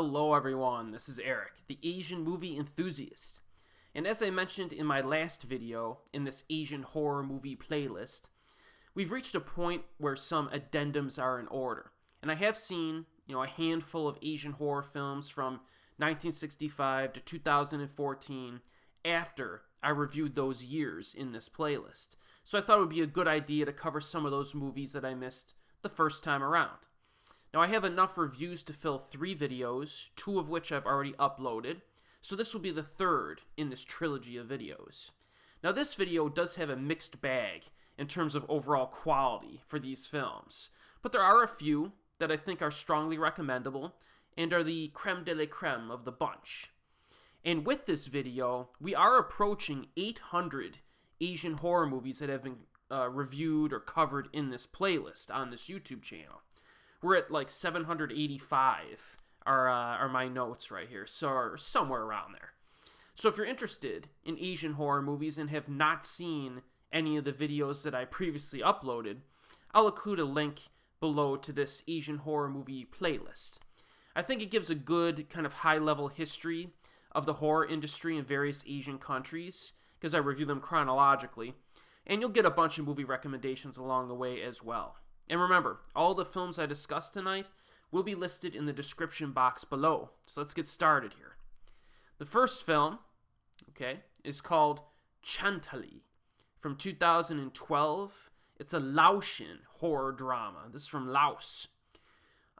Hello everyone, this is Erik, the Asian movie enthusiast. And as I mentioned in my last video, in this Asian horror movie playlist, we've reached a point where some addendums are in order. And I have seen, a handful of Asian horror films from 1965 to 2014 after I reviewed those years in this playlist. So I thought it would be a good idea to cover some of those movies that I missed the first time around. Now, I have enough reviews to fill 3 videos, 2 of which I've already uploaded, so this will be the third in this trilogy of videos. Now, this video does have a mixed bag in terms of overall quality for these films, but there are a few that I think are strongly recommendable and are the creme de la creme of the bunch. And with this video, we are approaching 800 Asian horror movies that have been reviewed or covered in this playlist on this YouTube channel. We're at like 785 are my notes right here, so somewhere around there. So if you're interested in Asian horror movies and have not seen any of the videos that I previously uploaded, I'll include a link below to this Asian horror movie playlist. I think it gives a good kind of high-level history of the horror industry in various Asian countries, because I review them chronologically, and you'll get a bunch of movie recommendations along the way as well. And remember, all the films I discussed tonight will be listed in the description box below. So let's get started here. The first film, is called Chanthaly from 2012. It's a Laotian horror drama. This is from Laos.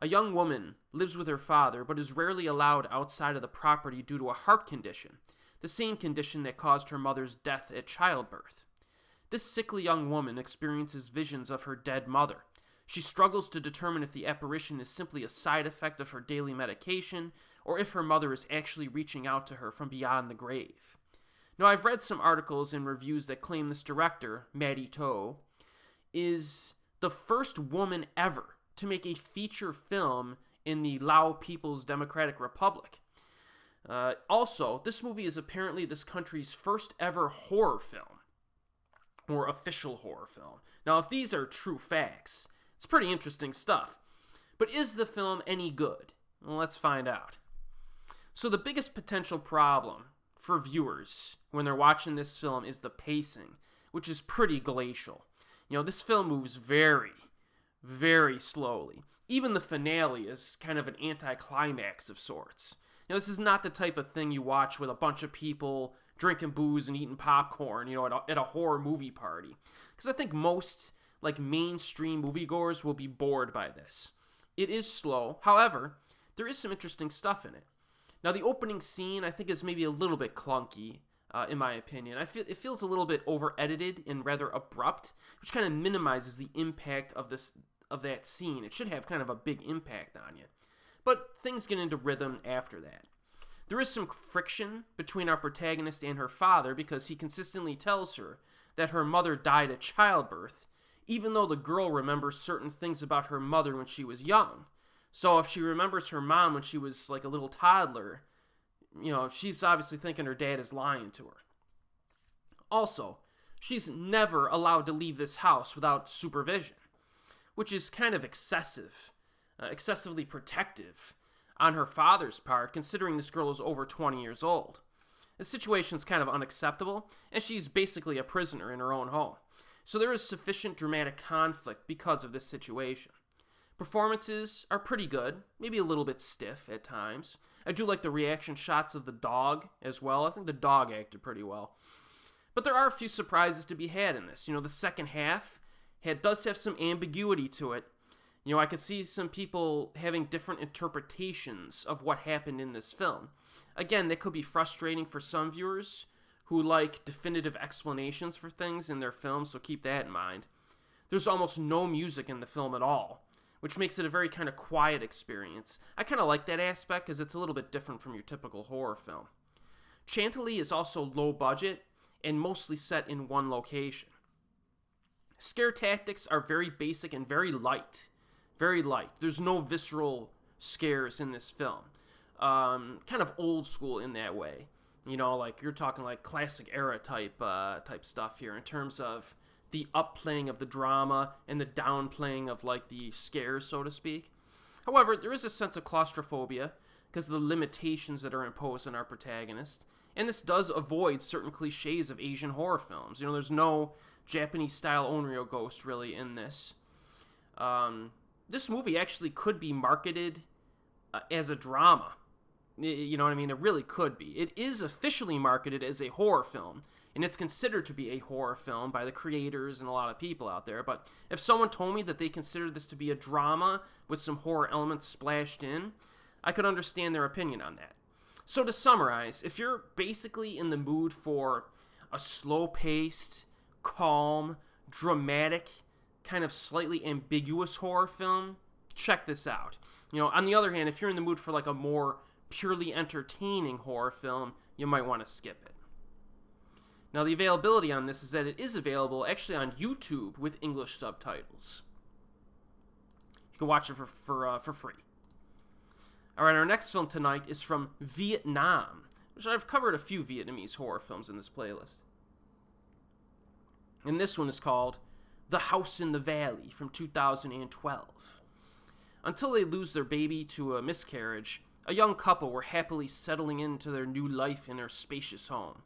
A young woman lives with her father, but is rarely allowed outside of the property due to a heart condition, the same condition that caused her mother's death at childbirth. This sickly young woman experiences visions of her dead mother. She struggles to determine if the apparition is simply a side effect of her daily medication, or if her mother is actually reaching out to her from beyond the grave. Now, I've read some articles and reviews that claim this director, Maddie To, is the first woman ever to make a feature film in the Lao People's Democratic Republic. Also, this movie is apparently this country's first ever horror film, or official horror film. Now, if these are true facts, it's pretty interesting stuff. But is the film any good? Well, let's find out. So the biggest potential problem for viewers when they're watching this film is the pacing, which is pretty glacial. This film moves very, very slowly. Even the finale is kind of an anticlimax of sorts. This is not the type of thing you watch with a bunch of people drinking booze and eating popcorn, at a horror movie party. Because I think most mainstream moviegoers will be bored by this. It is slow. However, there is some interesting stuff in it. Now, the opening scene, I think, is maybe a little bit clunky, in my opinion. It feels a little bit over-edited and rather abrupt, which kind of minimizes the impact of that scene. It should have kind of a big impact on you. But things get into rhythm after that. There is some friction between our protagonist and her father because he consistently tells her that her mother died at childbirth, even though the girl remembers certain things about her mother when she was young. So if she remembers her mom when she was like a little toddler, she's obviously thinking her dad is lying to her. Also, she's never allowed to leave this house without supervision, which is kind of excessively protective on her father's part, considering this girl is over 20 years old. The situation's kind of unacceptable, and she's basically a prisoner in her own home. So there is sufficient dramatic conflict because of this situation. Performances are pretty good, maybe a little bit stiff at times. I do like the reaction shots of the dog as well. I think the dog acted pretty well. But there are a few surprises to be had in this. The second half does have some ambiguity to it. I could see some people having different interpretations of what happened in this film. Again, that could be frustrating for some viewers who like definitive explanations for things in their films, so keep that in mind. There's almost no music in the film at all, which makes it a very kind of quiet experience. I kind of like that aspect because it's a little bit different from your typical horror film. Chanthaly is also low budget and mostly set in one location. Scare tactics are very basic and very light. Very light. There's no visceral scares in this film. Kind of old school in that way. You're talking like classic era type stuff here in terms of the upplaying of the drama and the downplaying of like the scares, so to speak. However, there is a sense of claustrophobia, because of the limitations that are imposed on our protagonist. And this does avoid certain cliches of Asian horror films. There's no Japanese-style Onryo ghost really in this. This movie actually could be marketed as a drama. You know what I mean? It really could be. It is officially marketed as a horror film, and it's considered to be a horror film by the creators and a lot of people out there. But if someone told me that they considered this to be a drama with some horror elements splashed in, I could understand their opinion on that. So to summarize, if you're basically in the mood for a slow-paced, calm, dramatic, kind of slightly ambiguous horror film, check this out. On the other hand, if you're in the mood for like a more purely entertaining horror film, you might want to skip it. Now, the availability on this is that it is available actually on YouTube with English subtitles. You can watch it for free. All right, our next film tonight is from Vietnam, which I've covered a few Vietnamese horror films in this playlist. And this one is called The House in the Valley from 2012. Until they lose their baby to a miscarriage, a young couple were happily settling into their new life in their spacious home.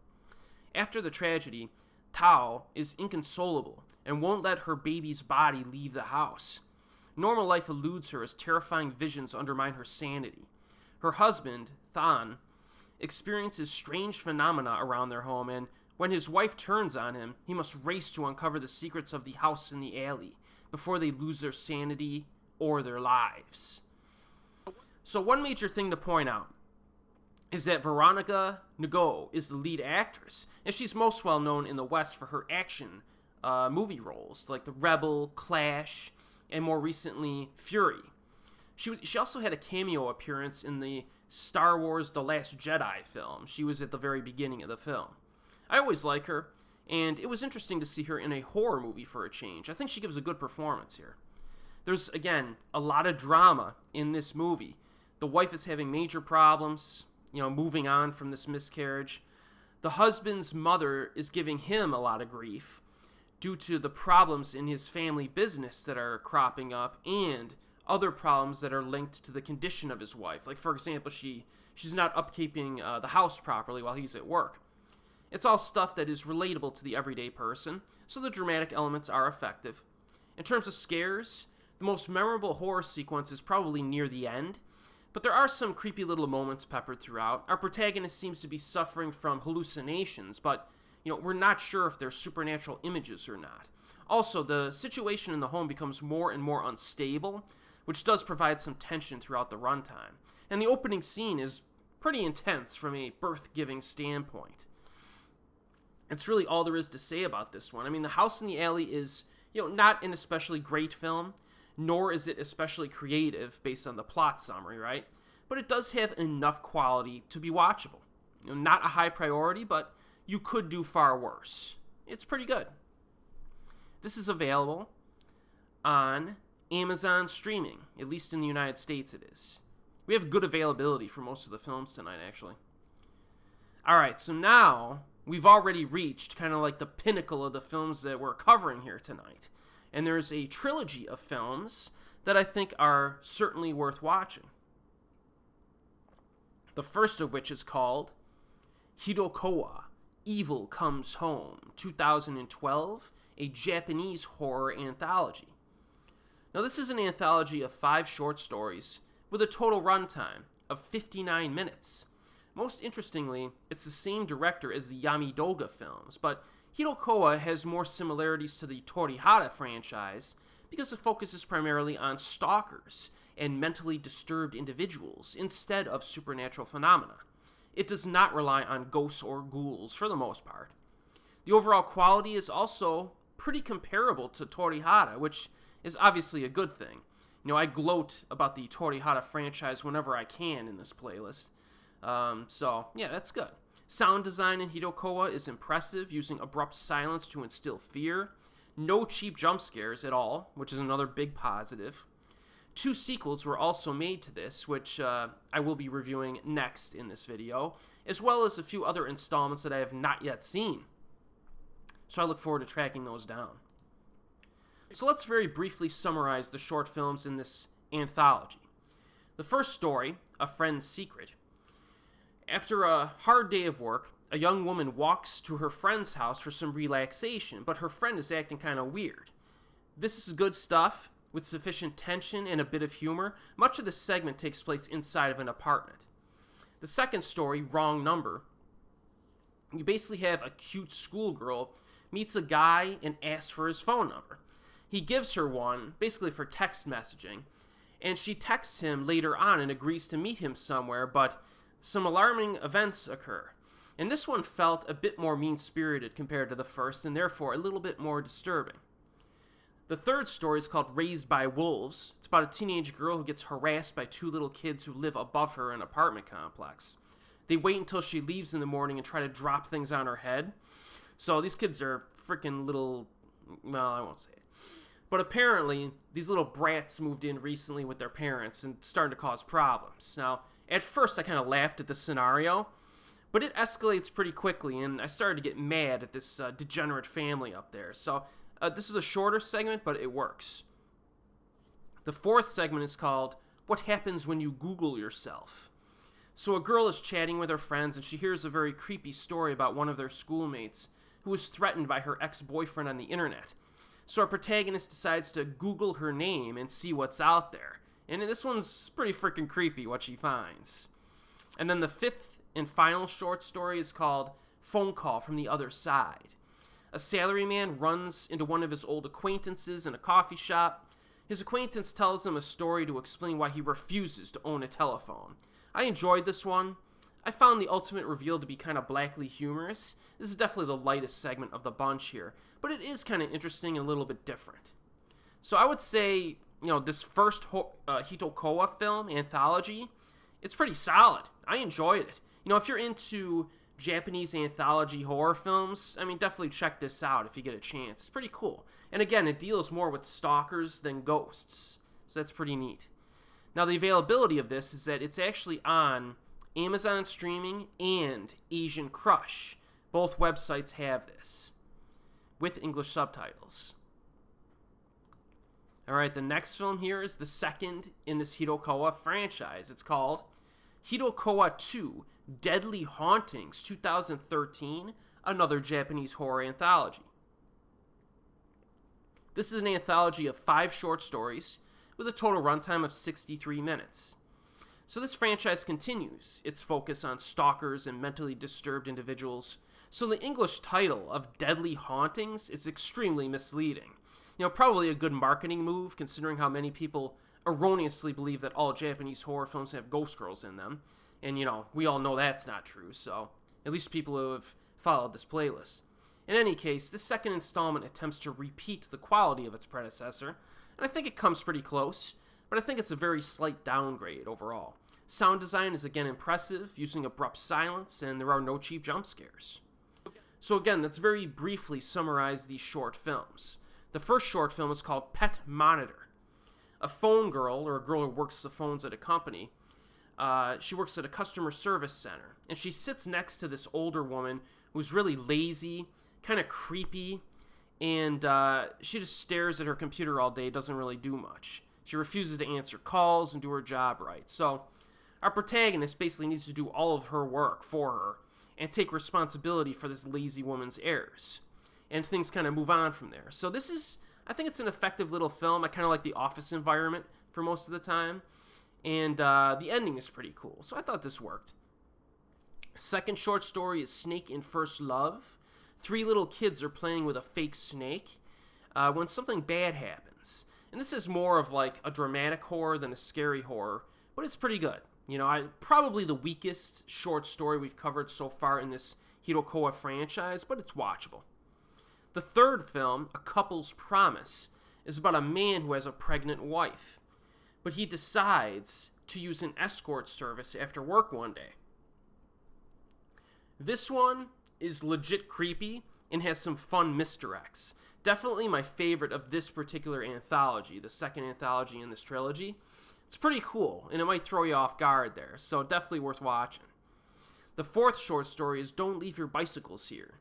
After the tragedy, Tao is inconsolable and won't let her baby's body leave the house. Normal life eludes her as terrifying visions undermine her sanity. Her husband, Than, experiences strange phenomena around their home, and when his wife turns on him, he must race to uncover the secrets of the house in the alley before they lose their sanity or their lives. So one major thing to point out is that Veronica Ngo is the lead actress, and she's most well known in the West for her action movie roles, like The Rebel, Clash, and more recently, Fury. She also had a cameo appearance in the Star Wars The Last Jedi film. She was at the very beginning of the film. I always like her, and it was interesting to see her in a horror movie for a change. I think she gives a good performance here. There's, again, a lot of drama in this movie. The wife is having major problems, moving on from this miscarriage. The husband's mother is giving him a lot of grief due to the problems in his family business that are cropping up and other problems that are linked to the condition of his wife. Like, for example, she's not upkeeping the house properly while he's at work. It's all stuff that is relatable to the everyday person, so the dramatic elements are effective. In terms of scares, the most memorable horror sequence is probably near the end, but there are some creepy little moments peppered throughout. Our protagonist seems to be suffering from hallucinations, but we're not sure if they're supernatural images or not. Also, the situation in the home becomes more and more unstable, which does provide some tension throughout the runtime. And the opening scene is pretty intense from a birth-giving standpoint. It's really all there is to say about this one. I mean, The House in the Alley is, not an especially great film, nor is it especially creative based on the plot summary, right? But it does have enough quality to be watchable. Not a high priority, but you could do far worse. It's pretty good. This is available on Amazon streaming, at least in the United States it is. We have good availability for most of the films tonight, actually. Alright, so now we've already reached kind of like the pinnacle of the films that we're covering here tonight. And there's a trilogy of films that I think are certainly worth watching. The first of which is called Hitokowa, Evil Comes Home, 2012, a Japanese horror anthology. Now, this is an anthology of 5 short stories with a total runtime of 59 minutes. Most interestingly, it's the same director as the Yamidoga films, but Hitokowa has more similarities to the Torihara franchise because it focuses primarily on stalkers and mentally disturbed individuals instead of supernatural phenomena. It does not rely on ghosts or ghouls for the most part. The overall quality is also pretty comparable to Torihara, which is obviously a good thing. I gloat about the Torihara franchise whenever I can in this playlist. So, yeah, that's good. Sound design in Hitokowa is impressive, using abrupt silence to instill fear. No cheap jump scares at all, which is another big positive. 2 sequels were also made to this, which I will be reviewing next in this video, as well as a few other installments that I have not yet seen. So I look forward to tracking those down. So let's very briefly summarize the short films in this anthology. The first story, A Friend's Secret. After a hard day of work, a young woman walks to her friend's house for some relaxation, but her friend is acting kind of weird. This is good stuff, with sufficient tension and a bit of humor. Much of this segment takes place inside of an apartment. The second story, Wrong Number, you basically have a cute schoolgirl meets a guy and asks for his phone number. He gives her one, basically for text messaging, and she texts him later on and agrees to meet him somewhere, but some alarming events occur. And this one felt a bit more mean-spirited compared to the first, and therefore a little bit more disturbing. The third story is called Raised by Wolves. It's about a teenage girl who gets harassed by two little kids who live above her in an apartment complex. They wait until she leaves in the morning and try to drop things on her head. So these kids are freaking little, well, I won't say it. But apparently, these little brats moved in recently with their parents and started to cause problems. Now, at first I kind of laughed at the scenario, but it escalates pretty quickly, and I started to get mad at this degenerate family up there. So this is a shorter segment, but it works. The fourth segment is called What Happens When You Google Yourself. So a girl is chatting with her friends, and she hears a very creepy story about one of their schoolmates who was threatened by her ex-boyfriend on the internet. So our protagonist decides to Google her name and see what's out there. And this one's pretty freaking creepy, what she finds. And then the fifth and final short story is called Phone Call from the Other Side. A salaryman runs into one of his old acquaintances in a coffee shop. His acquaintance tells him a story to explain why he refuses to own a telephone. I enjoyed this one. I found the ultimate reveal to be kind of blackly humorous. This is definitely the lightest segment of the bunch here, but it is kind of interesting and a little bit different. So I would say, this first Hitokowa film, anthology, it's pretty solid. I enjoyed it. If you're into Japanese anthology horror films, definitely check this out if you get a chance. It's pretty cool. And again, it deals more with stalkers than ghosts, so that's pretty neat. Now, the availability of this is that it's actually on Amazon Streaming and Asian Crush. Both websites have this, with English subtitles. Alright, the next film here is the second in this Hitokowa franchise. It's called Hitokowa 2, Deadly Hauntings, 2013, another Japanese horror anthology. This is an anthology of 5 short stories, with a total runtime of 63 minutes. So this franchise continues its focus on stalkers and mentally disturbed individuals. So the English title of Deadly Hauntings is extremely misleading. Probably a good marketing move considering how many people erroneously believe that all Japanese horror films have ghost girls in them. And we all know that's not true, so at least people who have followed this playlist. In any case, this second installment attempts to repeat the quality of its predecessor, and I think it comes pretty close, but I think it's a very slight downgrade overall. Sound design is again impressive, using abrupt silence, and there are no cheap jump scares. So again, let's very briefly summarize these short films. The first short film is called Pet Monitor. A phone girl, or a girl who works the phones at a company, she works at a customer service center, and she sits next to this older woman who's really lazy, kind of creepy, and she just stares at her computer all day, doesn't really do much. She refuses to answer calls and do her job right. So our protagonist basically needs to do all of her work for her and take responsibility for this lazy woman's errors. And things kind of move on from there. So this is, I think it's an effective little film. I kind of like the office environment for most of the time. And the ending is pretty cool. So I thought this worked. Second short story is Snake in First Love. 3 little kids are playing with a fake snake when something bad happens. And this is more of like a dramatic horror than a scary horror, but it's pretty good. Probably the weakest short story we've covered so far in this Hitokowa franchise, but it's watchable. The third film, A Couple's Promise, is about a man who has a pregnant wife, but he decides to use an escort service after work one day. This one is legit creepy and has some fun misdirects. Definitely my favorite of this particular anthology, the second anthology in this trilogy. It's pretty cool, and it might throw you off guard there, so definitely worth watching. The fourth short story is Don't Leave Your Bicycles Here.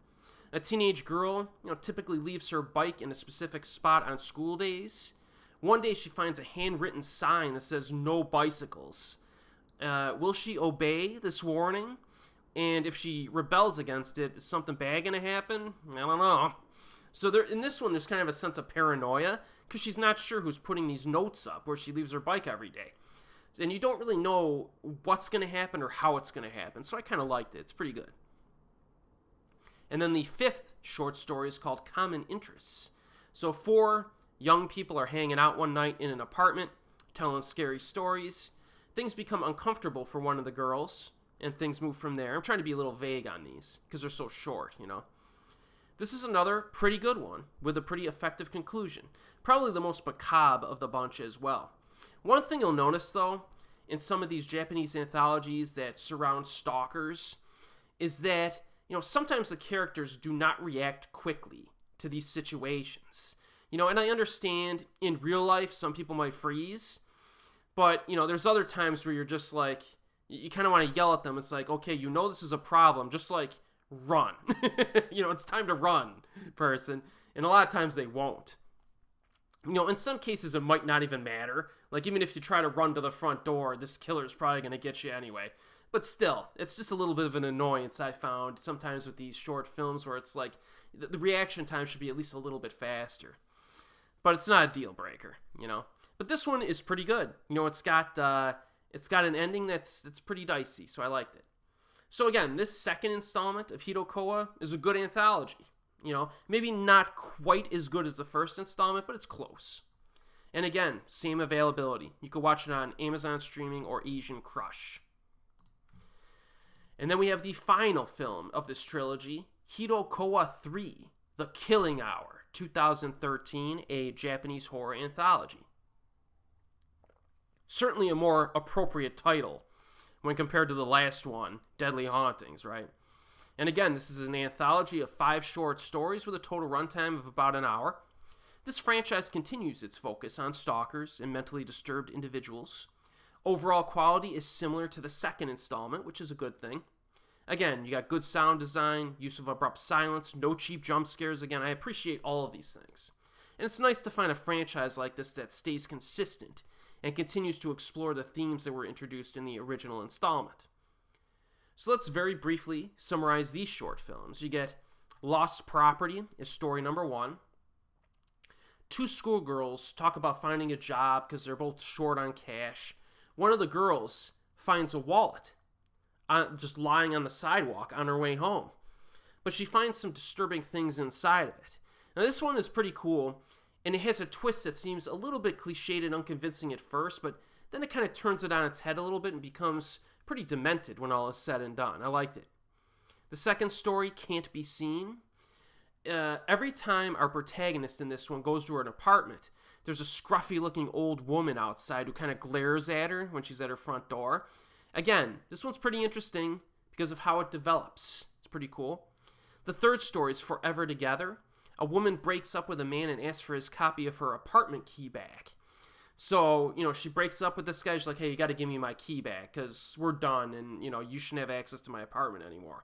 A teenage girl, typically leaves her bike in a specific spot on school days. One day she finds a handwritten sign that says no bicycles. Will she obey this warning? And if she rebels against it, is something bad going to happen? I don't know. So in this one, there's kind of a sense of paranoia because she's not sure who's putting these notes up where she leaves her bike every day. And you don't really know what's going to happen or how it's going to happen. So I kind of liked it. It's pretty good. And then the fifth short story is called Common Interests. So 4 young people are hanging out one night in an apartment, telling scary stories. Things become uncomfortable for one of the girls, and things move from there. I'm trying to be a little vague on these because they're so short, you know. This is another pretty good one with a pretty effective conclusion. Probably the most macabre of the bunch as well. One thing you'll notice, though, in some of these Japanese anthologies that surround stalkers is that, you know, sometimes the characters do not react quickly to these situations. You know, and I understand in real life some people might freeze, but, you know, there's other times where you're just like, you kind of want to yell at them. It's like, okay, you know this is a problem, just like, run. You know, it's time to run, person. And a lot of times they won't. You know, in some cases it might not even matter. Like, even if you try to run to the front door, this killer's probably going to get you anyway. But still, it's just a little bit of an annoyance I found sometimes with these short films where it's like, the reaction time should be at least a little bit faster. But it's not a deal breaker, you know. But this one is pretty good. You know, it's got an ending that's pretty dicey, so I liked it. So again, this second installment of Hitokowa is a good anthology. You know, maybe not quite as good as the first installment, but it's close. And again, same availability. You can watch it on Amazon Streaming or Asian Crush. And then we have the final film of this trilogy, Hitokowa 3, The Killing Hour, 2013, a Japanese horror anthology. Certainly a more appropriate title when compared to the last one, Deadly Hauntings, right? And again, this is an anthology of 5 short stories with a total runtime of about an hour. This franchise continues its focus on stalkers and mentally disturbed individuals. Overall quality is similar to the second installment, which is a good thing. Again, you got good sound design, use of abrupt silence, no cheap jump scares. Again, I appreciate all of these things. And it's nice to find a franchise like this that stays consistent and continues to explore the themes that were introduced in the original installment. So let's very briefly summarize these short films. You get Lost Property is story number 1. 2 schoolgirls talk about finding a job because they're both short on cash. One of the girls finds a wallet just lying on the sidewalk on her way home. But she finds some disturbing things inside of it. Now this one is pretty cool, and it has a twist that seems a little bit cliched and unconvincing at first, but then it kind of turns it on its head a little bit and becomes pretty demented when all is said and done. I liked it. The second story, Can't Be Seen. Every time our protagonist in this one goes to an apartment, there's a scruffy-looking old woman outside who kind of glares at her when she's at her front door. Again, this one's pretty interesting because of how it develops. It's pretty cool. The third story is Forever Together. A woman breaks up with a man and asks for his copy of her apartment key back. So, you know, she breaks up with this guy. She's like, hey, you got to give me my key back because we're done and, you know, you shouldn't have access to my apartment anymore.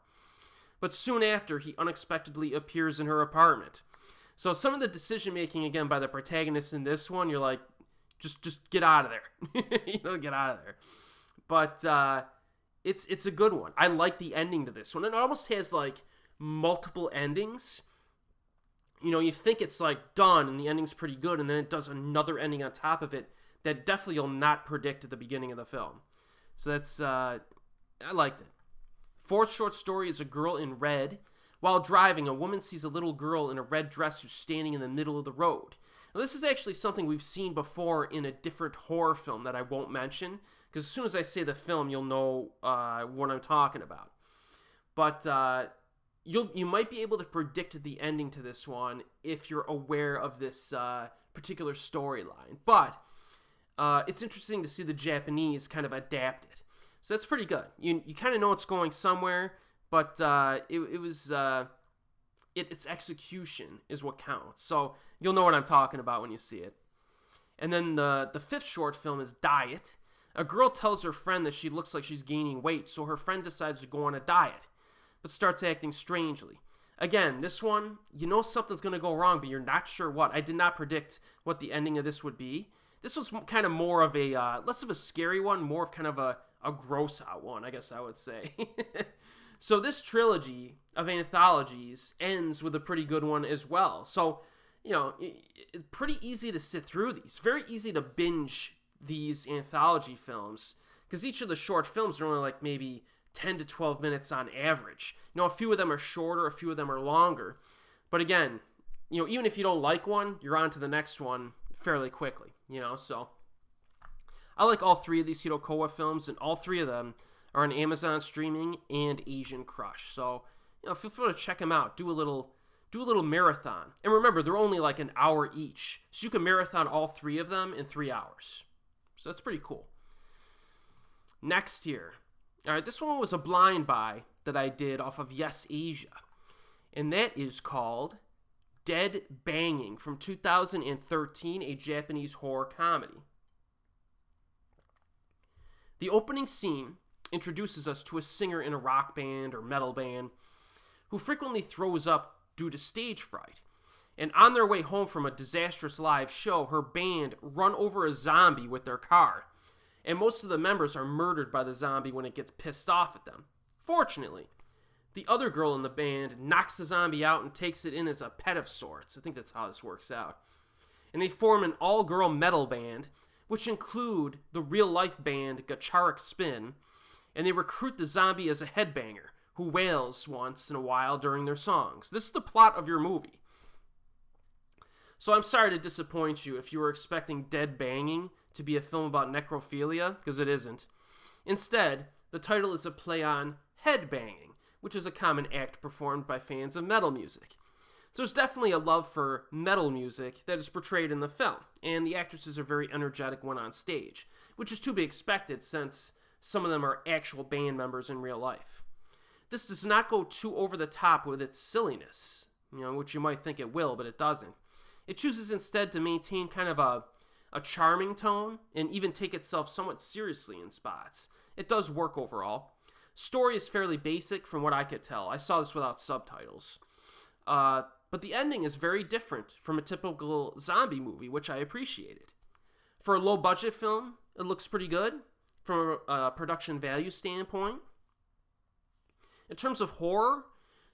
But soon after, he unexpectedly appears in her apartment. So some of the decision-making, again, by the protagonist in this one, you're like, just get out of there. You know, get out of there. But it's a good one. I like the ending to this one. It almost has, like, multiple endings. You know, you think it's, like, done, and the ending's pretty good, and then it does another ending on top of it that definitely you'll not predict at the beginning of the film. So that's, I liked it. Fourth short story is A Girl in Red. While driving, a woman sees a little girl in a red dress who's standing in the middle of the road. Now, this is actually something we've seen before in a different horror film that I won't mention, because as soon as I say the film, you'll know what I'm talking about. But you might be able to predict the ending to this one if you're aware of this particular storyline. But it's interesting to see the Japanese kind of adapt it. So that's pretty good. You kind of know it's going somewhere, but its execution is what counts. So you'll know what I'm talking about when you see it. And then the fifth short film is Diet. A girl tells her friend that she looks like she's gaining weight, so her friend decides to go on a diet, but starts acting strangely. Again, this one, you know something's going to go wrong, but you're not sure what. I did not predict what the ending of this would be. This was kind of more of a, less of a scary one, more of kind of a gross out one, I guess I would say. So this trilogy of anthologies ends with a pretty good one as well. So, you know, it's pretty easy to sit through these. Very easy to binge these anthology films, because each of the short films are only like maybe 10 to 12 minutes on average. You know, a few of them are shorter, a few of them are longer. But again, you know, even if you don't like one, you're on to the next one fairly quickly, you know. So I like all three of these Hitokowa films, and all three of them are on Amazon Streaming and Asian Crush. So, you know, feel free to check them out. Do a little marathon. And remember, they're only like an hour each. So you can marathon all three of them in 3 hours. So that's pretty cool. Next here. All right, this one was a blind buy that I did off of Yes Asia. And that is called Dead Banging from 2013, a Japanese horror comedy. The opening scene introduces us to a singer in a rock band or metal band who frequently throws up due to stage fright. And on their way home from a disastrous live show, her band run over a zombie with their car. And most of the members are murdered by the zombie when it gets pissed off at them. Fortunately, the other girl in the band knocks the zombie out and takes it in as a pet of sorts. I think that's how this works out. And they form an all-girl metal band, which include the real-life band Gacharik Spin, and they recruit the zombie as a headbanger who wails once in a while during their songs. This is the plot of your movie. So I'm sorry to disappoint you if you were expecting Dead Banging to be a film about necrophilia, because it isn't. Instead, the title is a play on headbanging, which is a common act performed by fans of metal music. So there's definitely a love for metal music that is portrayed in the film, and the actresses are very energetic when on stage, which is to be expected since some of them are actual band members in real life. This does not go too over the top with its silliness, you know, which you might think it will, but it doesn't. It chooses instead to maintain kind of a charming tone and even take itself somewhat seriously in spots. It does work overall. Story is fairly basic from what I could tell. I saw this without subtitles. But the ending is very different from a typical zombie movie, which I appreciated. For a low-budget film, it looks pretty good from a production value standpoint. In terms of horror,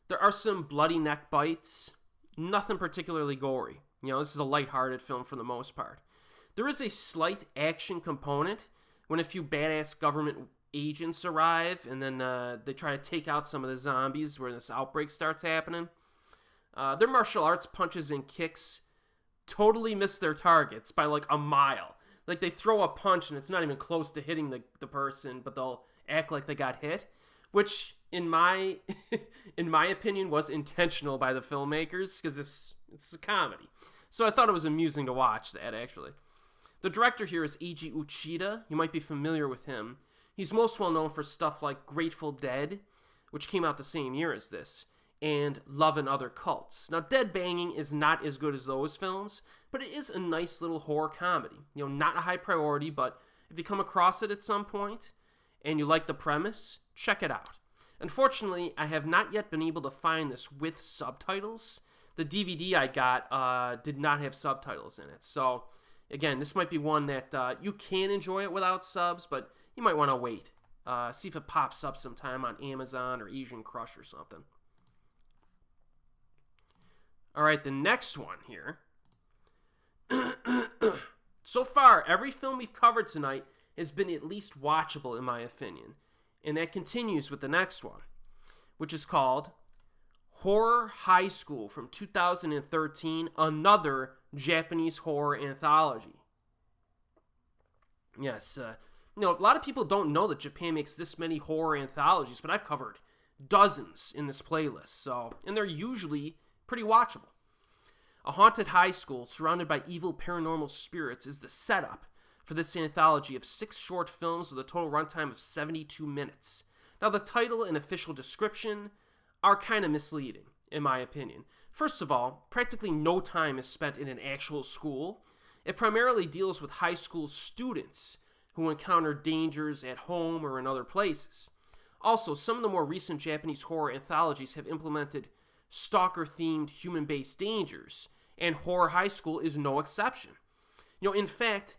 there are some bloody neck bites. Nothing particularly gory. You know, this is a lighthearted film for the most part. There is a slight action component when a few badass government agents arrive and then they try to take out some of the zombies where this outbreak starts happening. Their martial arts punches and kicks totally miss their targets by like a mile. Like they throw a punch and it's not even close to hitting the person, but they'll act like they got hit, which in my opinion was intentional by the filmmakers because it's a comedy. So I thought it was amusing to watch that, actually. The director here is Eiji Uchida. You might be familiar with him. He's most well known for stuff like Grateful Dead, which came out the same year as this, and Love and Other Cults. Now, Dead Banging is not as good as those films, but it is a nice little horror comedy. You know, not a high priority, but if you come across it at some point and you like the premise, check it out. Unfortunately, I have not yet been able to find this with subtitles. The DVD I got did not have subtitles in it. So, again, this might be one that you can enjoy it without subs, but you might want to wait. See if it pops up sometime on Amazon or Asian Crush or something. All right, the next one here. So far, every film we've covered tonight has been at least watchable, in my opinion. And that continues with the next one, which is called Horror High School from 2013, another Japanese horror anthology. Yes, you know, a lot of people don't know that Japan makes this many horror anthologies, but I've covered dozens in this playlist, and they're usually pretty watchable. A haunted high school surrounded by evil paranormal spirits is the setup for this anthology of 6 short films with a total runtime of 72 minutes. Now, the title and official description are kind of misleading, in my opinion. First of all, practically no time is spent in an actual school. It primarily deals with high school students who encounter dangers at home or in other places. Also, some of the more recent Japanese horror anthologies have implemented stalker-themed human-based dangers, and Horror High School is no exception. In fact,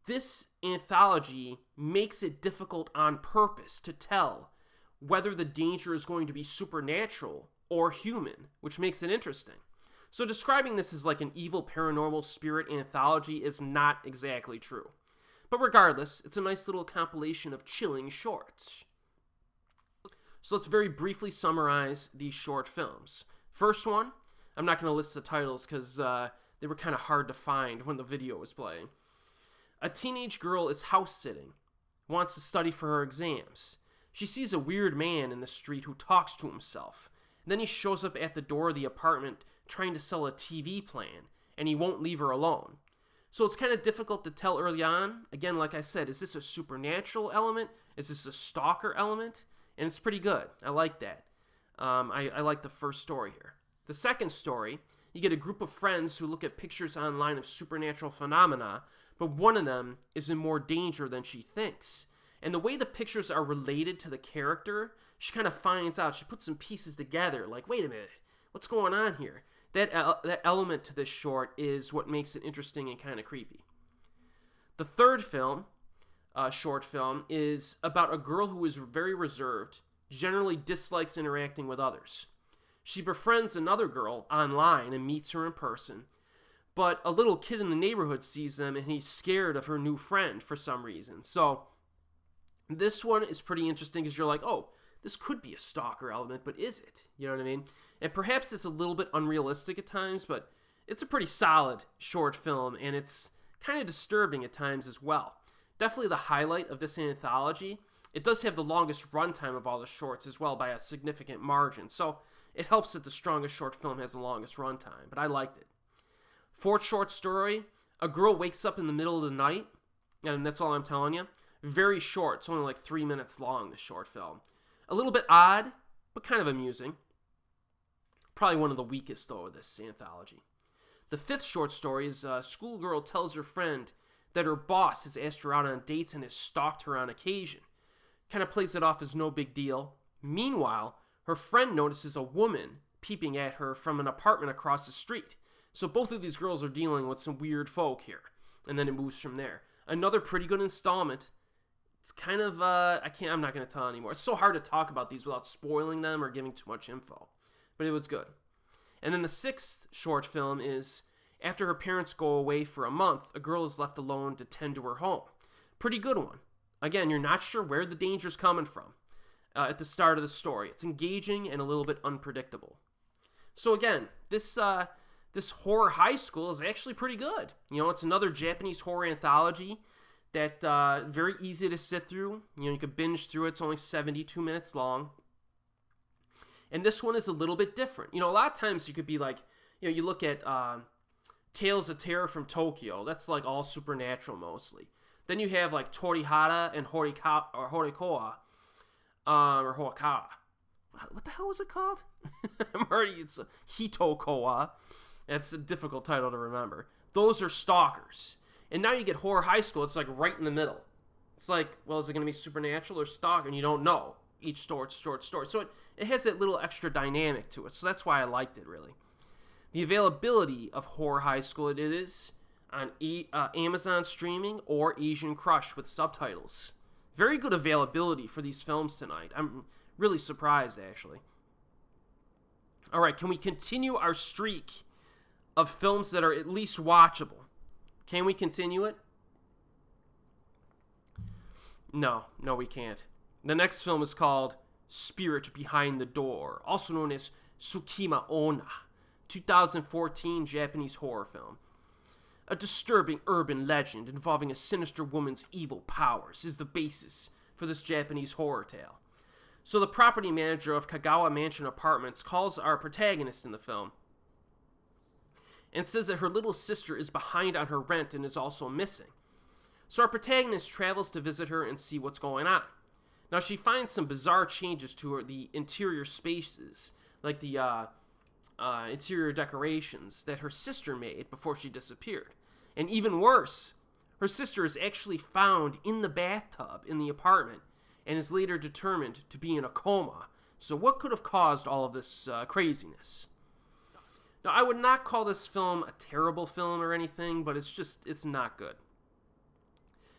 this anthology makes it difficult on purpose to tell whether the danger is going to be supernatural or human, which makes it interesting. So describing this as like an evil paranormal spirit anthology is not exactly true. But regardless, it's a nice little compilation of chilling shorts. So let's very briefly summarize these short films. First one, I'm not going to list the titles because they were kind of hard to find when the video was playing. A teenage girl is house-sitting, wants to study for her exams. She sees a weird man in the street who talks to himself. And then he shows up at the door of the apartment trying to sell a TV plan, and he won't leave her alone. So it's kind of difficult to tell early on. Again, like I said, is this a supernatural element? Is this a stalker element? And it's pretty good. I like that. I like the first story here. The second story, you get a group of friends who look at pictures online of supernatural phenomena, but one of them is in more danger than she thinks. And the way the pictures are related to the character, she kind of finds out. She puts some pieces together, like, wait a minute, what's going on here? That element to this short is what makes it interesting and kind of creepy. The third film, short film, is about a girl who is very reserved, generally dislikes interacting with others. She befriends another girl online and meets her in person, but a little kid in the neighborhood sees them and he's scared of her new friend for some reason. So this one is pretty interesting because you're like, oh, this could be a stalker element, but is it? You know what I mean? And perhaps it's a little bit unrealistic at times, but it's a pretty solid short film, and it's kind of disturbing at times as well. Definitely the highlight of this anthology. It does have the longest runtime of all the shorts as well by a significant margin, so it helps that the strongest short film has the longest runtime, but I liked it. Fourth short story, a girl wakes up in the middle of the night, and that's all I'm telling you. Very short, it's only like 3 minutes long, this short film. A little bit odd, but kind of amusing. Probably one of the weakest, though, of this anthology. The fifth short story is a schoolgirl tells her friend that her boss has asked her out on dates and has stalked her on occasion. Kind of plays it off as no big deal. Meanwhile, her friend notices a woman peeping at her from an apartment across the street. So both of these girls are dealing with some weird folk here. And then it moves from there. Another pretty good installment. It's kind of, I'm not going to tell anymore. It's so hard to talk about these without spoiling them or giving too much info. But it was good. And then the sixth short film is, after her parents go away for a month, a girl is left alone to tend to her home. Pretty good one. Again, you're not sure where the danger's coming from at the start of the story. It's engaging and a little bit unpredictable. So again, this Horror High School is actually pretty good. It's another Japanese horror anthology that very easy to sit through. You could binge through it. It's only 72 minutes long. And this one is a little bit different. A lot of times you could be like, you look at Tales of Terror from Tokyo. That's like all supernatural mostly. Then you have like Torihara and Hitokowa. Or Hoakawa. What the hell was it called? It's Hitokowa. That's a difficult title to remember. Those are stalkers. And now you get Horror High School. It's like right in the middle. It's like, well, is it going to be supernatural or stalker? And you don't know. Each short story. So it has that little extra dynamic to it. So that's why I liked it, really. The availability of Horror High School, it is on Amazon streaming or Asian Crush with subtitles. Very good availability for these films tonight. I'm really surprised, actually. All right, can we continue our streak of films that are at least watchable? Can we continue it? No, we can't. The next film is called Spirit Behind the Door, also known as Tsukima Onna, 2014 Japanese horror film. A disturbing urban legend involving a sinister woman's evil powers is the basis for this Japanese horror tale. So the property manager of Kagawa Mansion Apartments calls our protagonist in the film and says that her little sister is behind on her rent and is also missing. So our protagonist travels to visit her and see what's going on. Now, she finds some bizarre changes to the interior spaces, like the interior decorations that her sister made before she disappeared. And even worse, her sister is actually found in the bathtub in the apartment and is later determined to be in a coma. So what could have caused all of this craziness? Now, I would not call this film a terrible film or anything, but it's not good.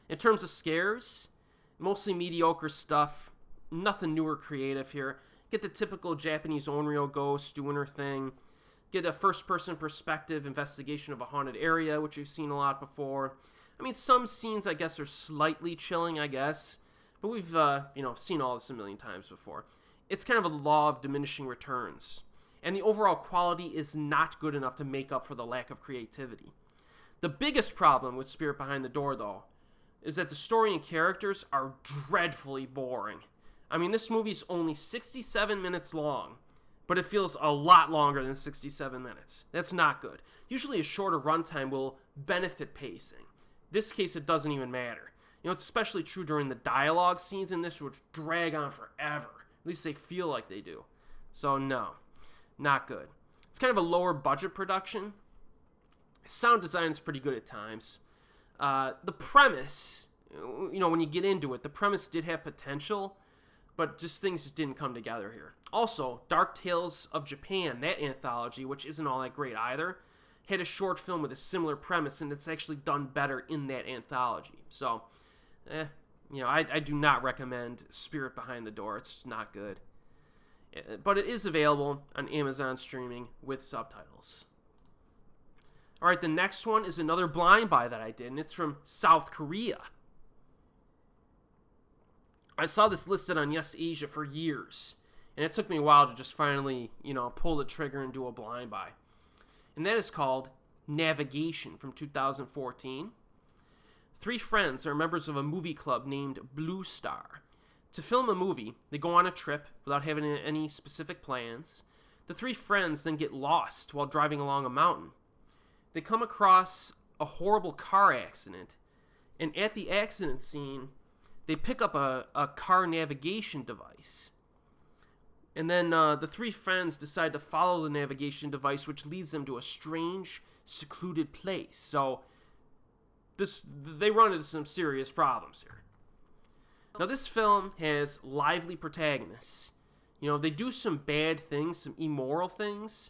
In terms of scares, mostly mediocre stuff, nothing new or creative here. Get the typical Japanese onryo ghost doing her thing. Get a first-person perspective investigation of a haunted area, which we've seen a lot before. I mean, some scenes, I guess, are slightly chilling, I guess. But we've, seen all this a million times before. It's kind of a law of diminishing returns. And the overall quality is not good enough to make up for the lack of creativity. The biggest problem with Spirit Behind the Door, though, is that the story and characters are dreadfully boring. I mean, this movie's only 67 minutes long, but it feels a lot longer than 67 minutes. That's not good. Usually a shorter runtime will benefit pacing. This case, it doesn't even matter. It's especially true during the dialogue scenes in this, which drag on forever. At least they feel like they do. So no, not good. It's kind of a lower budget production. Sound design is pretty good at times. The premise, when you get into it, the premise did have potential, but things just didn't come together here. Also, Dark Tales of Japan, that anthology, which isn't all that great either, had a short film with a similar premise, and it's actually done better in that anthology. So, I do not recommend Spirit Behind the Door. It's just not good. But it is available on Amazon streaming with subtitles. All right, the next one is another blind buy that I did, and it's from South Korea. I saw this listed on Yes Asia for years, and it took me a while to just finally, pull the trigger and do a blind buy. And that is called Navigation from 2014. 3 friends are members of a movie club named Blue Star. To film a movie, they go on a trip without having any specific plans. The 3 friends then get lost while driving along a mountain. They come across a horrible car accident, and at the accident scene, they pick up a car navigation device. And then the 3 friends decide to follow the navigation device, which leads them to a strange, secluded place. So they run into some serious problems here. Now, this film has lively protagonists. They do some bad things, some immoral things.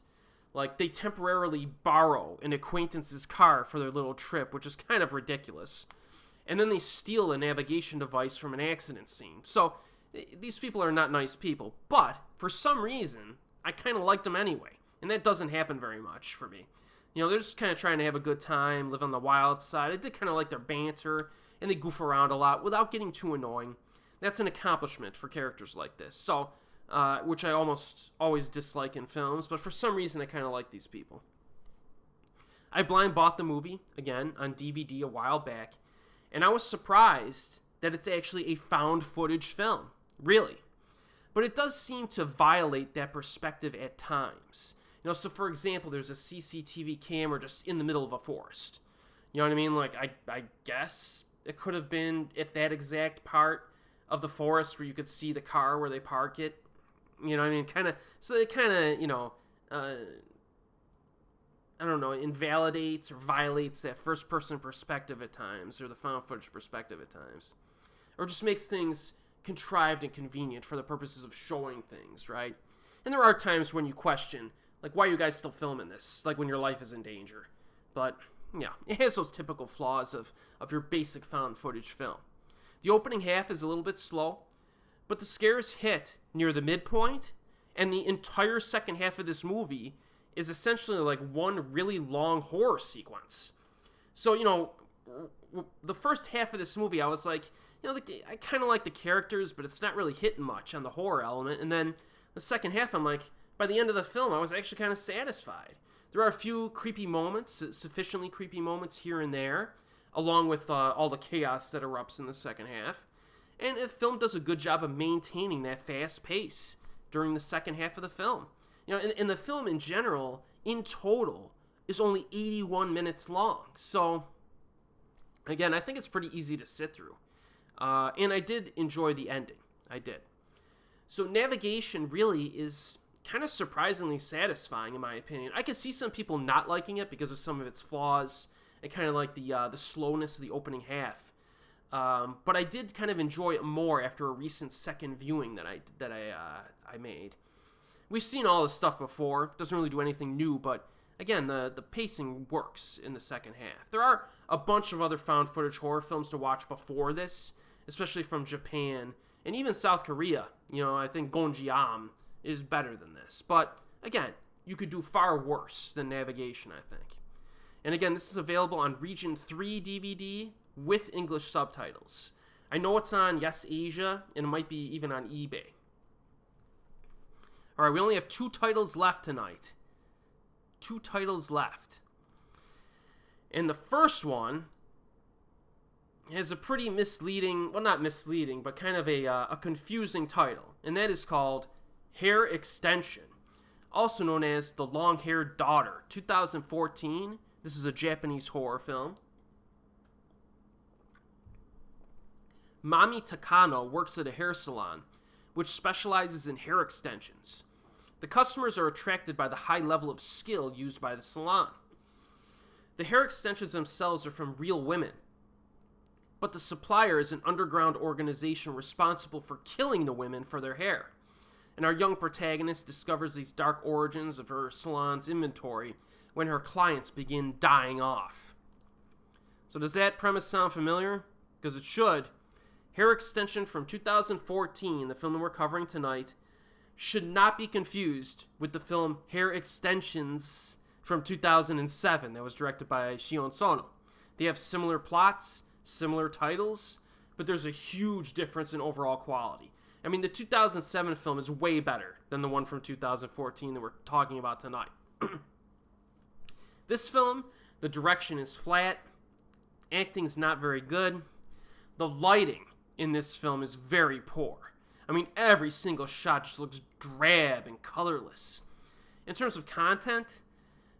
Like, they temporarily borrow an acquaintance's car for their little trip, which is kind of ridiculous. And then they steal a navigation device from an accident scene. So, these people are not nice people. But, for some reason, I kind of liked them anyway. And that doesn't happen very much for me. They're just kind of trying to have a good time, live on the wild side. I did kind of like their banter, and they goof around a lot without getting too annoying. That's an accomplishment for characters like this. So, which I almost always dislike in films, but for some reason I kind of like these people. I blind bought the movie, again, on DVD a while back, and I was surprised that it's actually a found footage film. Really. But it does seem to violate that perspective at times. So for example, there's a CCTV camera just in the middle of a forest. You know what I mean? Like, I guess it could have been at that exact part of the forest where you could see the car where they park it. You know what I mean? So it kind of, invalidates or violates that first-person perspective at times, or the found footage perspective at times. Or just makes things contrived and convenient for the purposes of showing things, right? And there are times when you question, like, why are you guys still filming this? Like, when your life is in danger. But, yeah, it has those typical flaws of your basic found footage film. The opening half is a little bit slow, but the scares hit near the midpoint, and the entire second half of this movie is essentially like one really long horror sequence. So, the first half of this movie, I was like, I kind of like the characters, but it's not really hitting much on the horror element. And then the second half, I'm like, by the end of the film, I was actually kind of satisfied. There are a few creepy moments, sufficiently creepy moments here and there, along with all the chaos that erupts in the second half. And the film does a good job of maintaining that fast pace during the second half of the film. And the film in general, in total, is only 81 minutes long. So, again, I think it's pretty easy to sit through. And I did enjoy the ending. I did. So Navigation really is kind of surprisingly satisfying, in my opinion. I can see some people not liking it because of some of its flaws and kind of like the slowness of the opening half. But I did kind of enjoy it more after a recent second viewing that I made. We've seen all this stuff before. Doesn't really do anything new, but again, the pacing works in the second half. There are a bunch of other found footage horror films to watch before this, especially from Japan and even South Korea. I think Gonjiam is better than this. But again, you could do far worse than Navigation, I think. And again, this is available on Region 3 DVD with English subtitles. I know it's on Yes Asia, and it might be even on eBay. Alright, we only have 2 titles left tonight. 2 titles left. And the first one has a pretty misleading, well, not misleading, but kind of a confusing title. And that is called Hair Extension, also known as The Long-Haired Daughter, 2014. This is a Japanese horror film. Mami Takano works at a hair salon, which specializes in hair extensions. The customers are attracted by the high level of skill used by the salon. The hair extensions themselves are from real women, but the supplier is an underground organization responsible for killing the women for their hair. And our young protagonist discovers these dark origins of her salon's inventory when her clients begin dying off. So does that premise sound familiar? Because it should. Hair Extension from 2014, the film that we're covering tonight, should not be confused with the film Hair Extensions from 2007 that was directed by Shion Sono. They have similar plots, similar titles, but there's a huge difference in overall quality. I mean, the 2007 film is way better than the one from 2014 that we're talking about tonight. This film, the direction is flat, acting's not very good, the lighting in this film is very poor. I mean, every single shot just looks drab and colorless. In terms of content,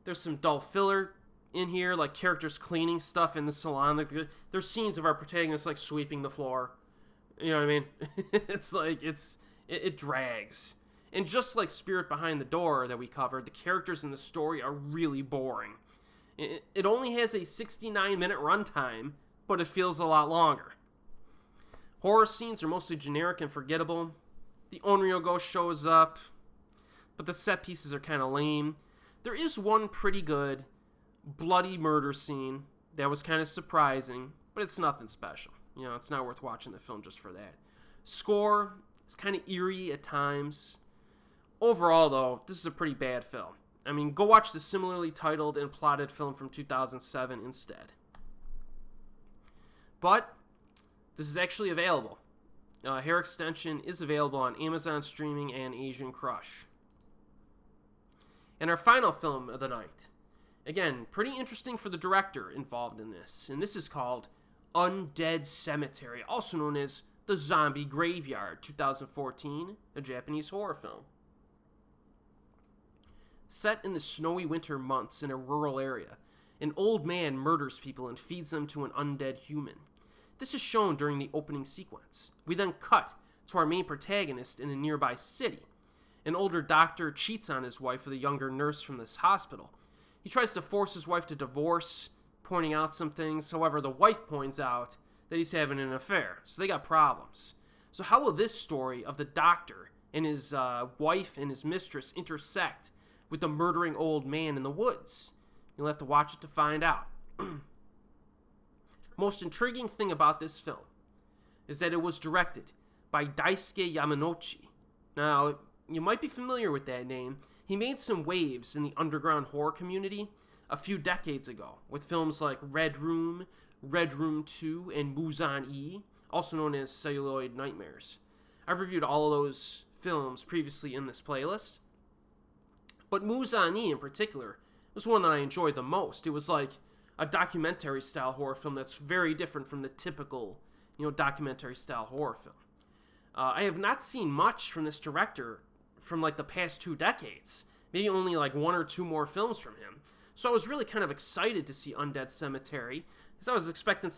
there's some dull filler in here, like characters cleaning stuff in the salon. Like there's scenes of our protagonist like sweeping the floor. You know what I mean? It's like it drags. And just like Spirit Behind the Door that we covered, the characters in the story are really boring. It only has a 69-minute runtime, but it feels a lot longer. Horror scenes are mostly generic and forgettable. The Onryo ghost shows up, but the set pieces are kind of lame. There is one pretty good bloody murder scene that was kind of surprising, but it's nothing special. It's not worth watching the film just for that. Score is kind of eerie at times. Overall, though, this is a pretty bad film. I mean, go watch the similarly titled and plotted film from 2007 instead. But this is actually available. Hair Extension is available on Amazon Streaming and Asian Crush. And our final film of the night. Again, pretty interesting for the director involved in this. And this is called Undead Cemetary, also known as The Zombie Graveyard, 2014, a Japanese horror film. Set in the snowy winter months in a rural area, an old man murders people and feeds them to an undead human. This is shown during the opening sequence. We then cut to our main protagonist in a nearby city. An older doctor cheats on his wife with a younger nurse from this hospital. He tries to force his wife to divorce, pointing out some things. However, the wife points out that he's having an affair, so they got problems. So how will this story of the doctor and his wife and his mistress intersect with the murdering old man in the woods? You'll have to watch it to find out. Most intriguing thing about this film is that it was directed by Daisuke Yamanochi. Now, you might be familiar with that name. He made some waves in the underground horror community a few decades ago with films like Red Room 2, and Muzan-e, also known as Celluloid Nightmares. I've reviewed all of those films previously in this playlist, but Muzan-e in particular was one that I enjoyed the most. It was like a documentary-style horror film that's very different from the typical, documentary-style horror film. I have not seen much from this director from like the past 2 decades. Maybe only like 1 or 2 more films from him. So I was really kind of excited to see Undead Cemetery, because I was expecting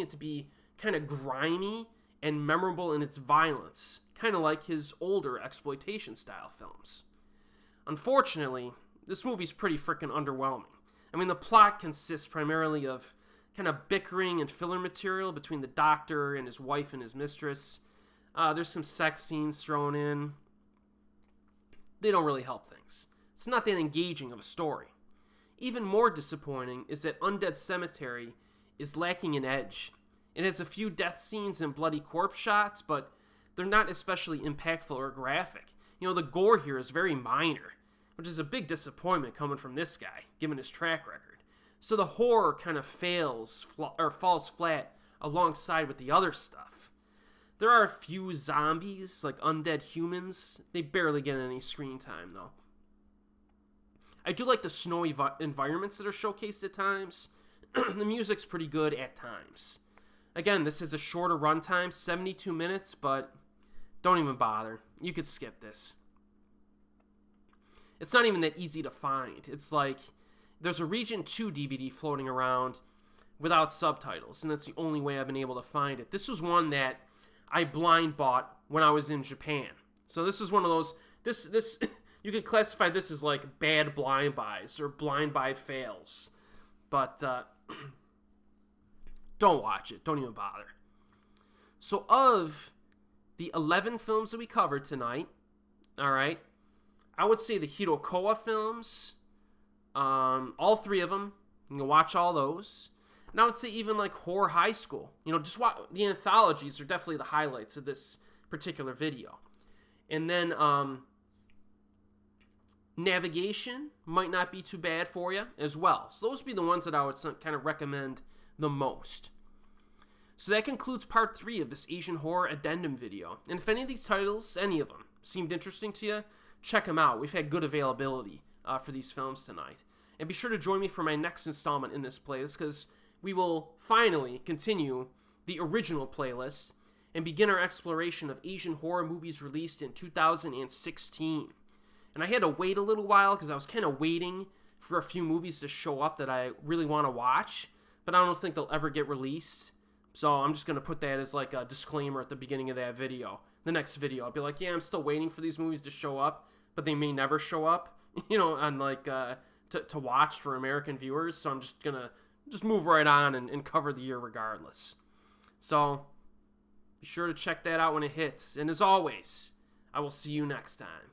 it to be kind of grimy and memorable in its violence, kind of like his older exploitation-style films. Unfortunately, this movie's pretty freaking underwhelming. I mean, the plot consists primarily of kind of bickering and filler material between the doctor and his wife and his mistress. There's some sex scenes thrown in. They don't really help things. It's not that engaging of a story. Even more disappointing is that Undead Cemetary is lacking an edge. It has a few death scenes and bloody corpse shots, but they're not especially impactful or graphic. The gore here is very minor, which is a big disappointment coming from this guy, given his track record. So the horror kind of falls flat alongside with the other stuff. There are a few zombies, like undead humans. They barely get any screen time, though. I do like the snowy environments that are showcased at times. The music's pretty good at times. Again, this is a shorter runtime, 72 minutes, but don't even bother. You could skip this. It's not even that easy to find. It's like there's a Region 2 DVD floating around without subtitles, and that's the only way I've been able to find it. This was one that I blind bought when I was in Japan. So this is one of those, this you could classify this as like bad blind buys or blind buy fails. But don't watch it. Don't even bother. So of the 11 films that we covered tonight, all right, I would say the Hitokowa films, all 3 of them, you can watch all those. And I would say even like Horror High School. Just watch the anthologies are definitely the highlights of this particular video. And then Navigation might not be too bad for you as well. So those would be the ones that I would kind of recommend the most. So that concludes part 3 of this Asian horror addendum video. And if any of these titles, any of them, seemed interesting to you, check them out. We've had good availability for these films tonight. And be sure to join me for my next installment in this playlist, because we will finally continue the original playlist and begin our exploration of Asian horror movies released in 2016. And I had to wait a little while because I was kind of waiting for a few movies to show up that I really want to watch, but I don't think they'll ever get released. So I'm just going to put that as like a disclaimer at the beginning of that video. The next video, I'll be like, yeah, I'm still waiting for these movies to show up, but they may never show up, on like to watch for American viewers. So I'm just going to move right on and cover the year regardless. So be sure to check that out when it hits. And as always, I will see you next time.